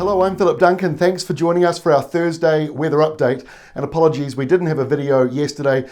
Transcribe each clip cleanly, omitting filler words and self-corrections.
Hello, I'm Philip Duncan. Thanks for joining us for our Thursday weather update. And apologies, we didn't have a video yesterday.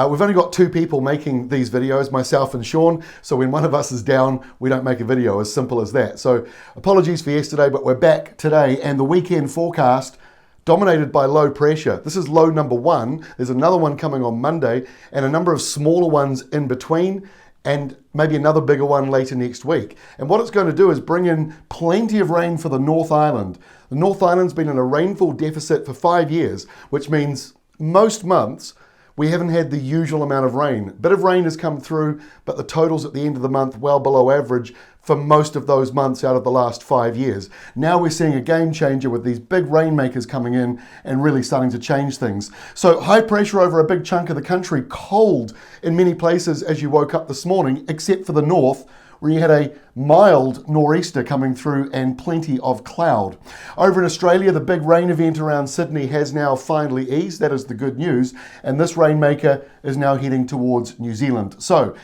We've only got two people making these videos, myself and Sean. So when one of us is down, we don't make a video, as simple as that. So apologies for yesterday, but we're back today. And the weekend forecast dominated by low pressure. This is low number one. There's another one coming on Monday and a number of smaller ones in between, and maybe another bigger one later next week. And what it's going to do is bring in plenty of rain for the North Island. The North Island's been in a rainfall deficit for 5 years, which means most months we haven't had the usual amount of rain. A bit of rain has come through, but the totals at the end of the month well below average for most of those months out of the last 5 years. Now we're seeing a game changer with these big rainmakers coming in and really starting to change things. So high pressure over a big chunk of the country, cold in many places as you woke up this morning, except for the north, where you had a mild nor'easter coming through and plenty of cloud. Over in Australia, the big rain event around Sydney has now finally eased. That is the good news. And this rainmaker is now heading towards New Zealand. So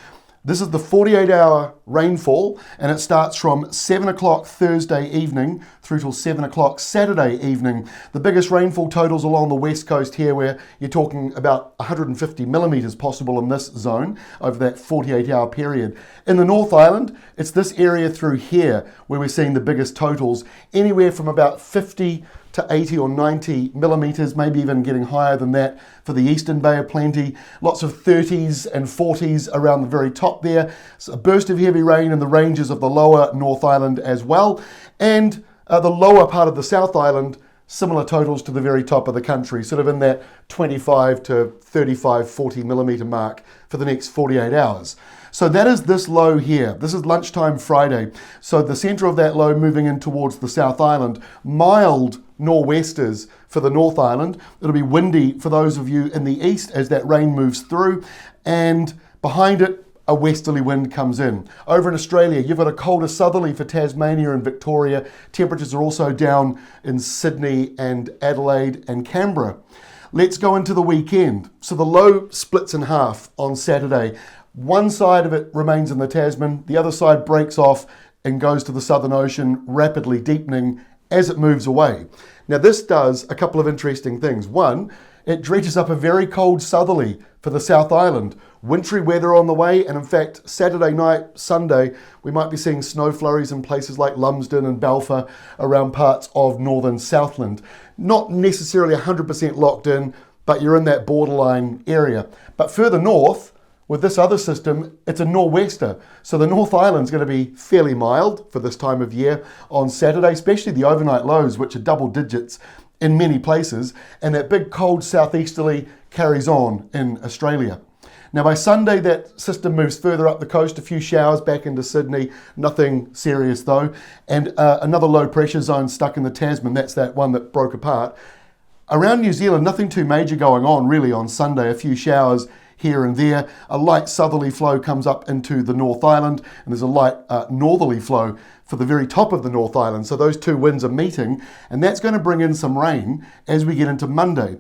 this is the 48-hour rainfall, and it starts from 7 o'clock Thursday evening through till 7 o'clock Saturday evening. The biggest rainfall totals along the west coast here, where you're talking about 150 millimetres possible in this zone over that 48-hour period. In the North Island, it's this area through here where we're seeing the biggest totals, anywhere from about 50 to 80 or 90 millimetres, maybe even getting higher than that for the Eastern Bay of Plenty. Lots of 30s and 40s around the very top there. So a burst of heavy rain in the ranges of the lower North Island as well. And the lower part of the South Island, similar totals to the very top of the country, sort of in that 25 to 35, 40 millimetre mark for the next 48 hours. So that is this low here. This is lunchtime Friday. So the centre of that low moving in towards the South Island. Mild nor'westers for the North Island. It'll be windy for those of you in the east as that rain moves through. And behind it, a westerly wind comes in. Over in Australia, you've got a colder southerly for Tasmania and Victoria. Temperatures are also down in Sydney and Adelaide and Canberra. Let's go into the weekend. So the low splits in half on Saturday. One side of it remains in the Tasman, the other side breaks off and goes to the Southern Ocean, rapidly deepening as it moves away. Now this does a couple of interesting things. One, it dredges up a very cold southerly for the South Island. Wintry weather on the way, and in fact, Saturday night, Sunday, we might be seeing snow flurries in places like Lumsden and Balfour around parts of northern Southland. Not necessarily 100% locked in, but you're in that borderline area. But further north, with this other system, it's a nor'wester. So the North Island's going to be fairly mild for this time of year on Saturday, especially the overnight lows, which are double digits in many places. And that big cold southeasterly carries on in Australia. Now by Sunday, that system moves further up the coast, a few showers back into Sydney, nothing serious though. And another low pressure zone stuck in the Tasman, that's that one that broke apart. Around New Zealand, nothing too major going on really on Sunday, a few showers here and there. A light southerly flow comes up into the North Island, and there's a light northerly flow for the very top of the North Island. So those two winds are meeting, and that's going to bring in some rain as we get into Monday.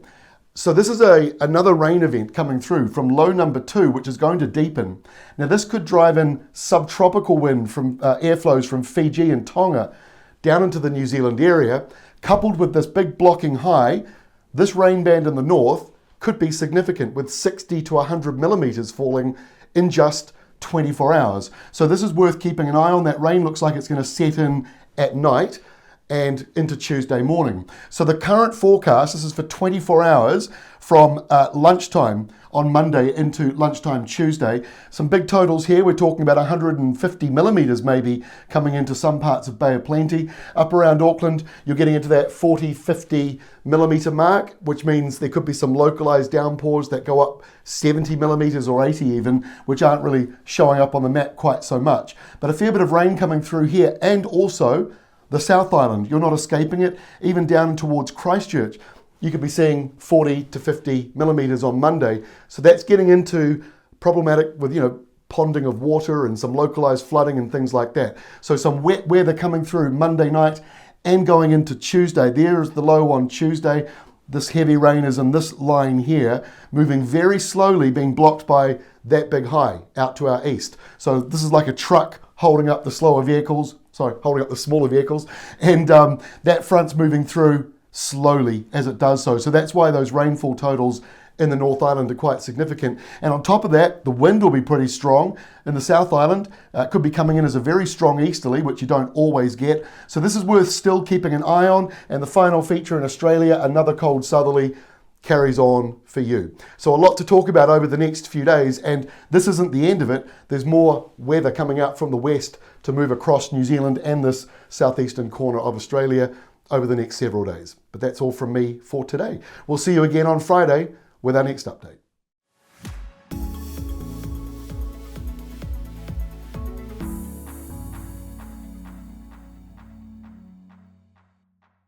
So this is another rain event coming through from low number 2, which is going to deepen. Now this could drive in subtropical wind from airflows from Fiji and Tonga down into the New Zealand area, coupled with this big blocking high. This rain band in the north could be significant, with 60 to 100 millimetres falling in just 24 hours. So this is worth keeping an eye on. That rain looks like it's going to set in at night and into Tuesday morning. So the current forecast, this is for 24 hours from lunchtime on Monday into lunchtime Tuesday. Some big totals here. We're talking about 150 millimetres maybe coming into some parts of Bay of Plenty. Up around Auckland, you're getting into that 40, 50 millimetre mark, which means there could be some localised downpours that go up 70 millimetres or 80 even, which aren't really showing up on the map quite so much. But a fair bit of rain coming through here, and also the South Island. You're not escaping it. Even down towards Christchurch, you could be seeing 40 to 50 millimetres on Monday. So that's getting into problematic with, ponding of water and some localised flooding and things like that. So some wet weather coming through Monday night and going into Tuesday. There is the low on Tuesday. This heavy rain is in this line here, moving very slowly, being blocked by that big high out to our east. So this is like a truck holding up the slower vehicles. sorry, holding up the smaller vehicles, and that front's moving through slowly as it does so. So that's why those rainfall totals in the North Island are quite significant. And on top of that, the wind will be pretty strong. In the South Island, could be coming in as a very strong easterly, which you don't always get. So this is worth still keeping an eye on. And the final feature in Australia, another cold southerly, carries on for you. So a lot to talk about over the next few days, and this isn't the end of it. There's more weather coming up from the west to move across New Zealand and this southeastern corner of Australia over the next several days. But that's all from me for today. We'll see you again on Friday with our next update.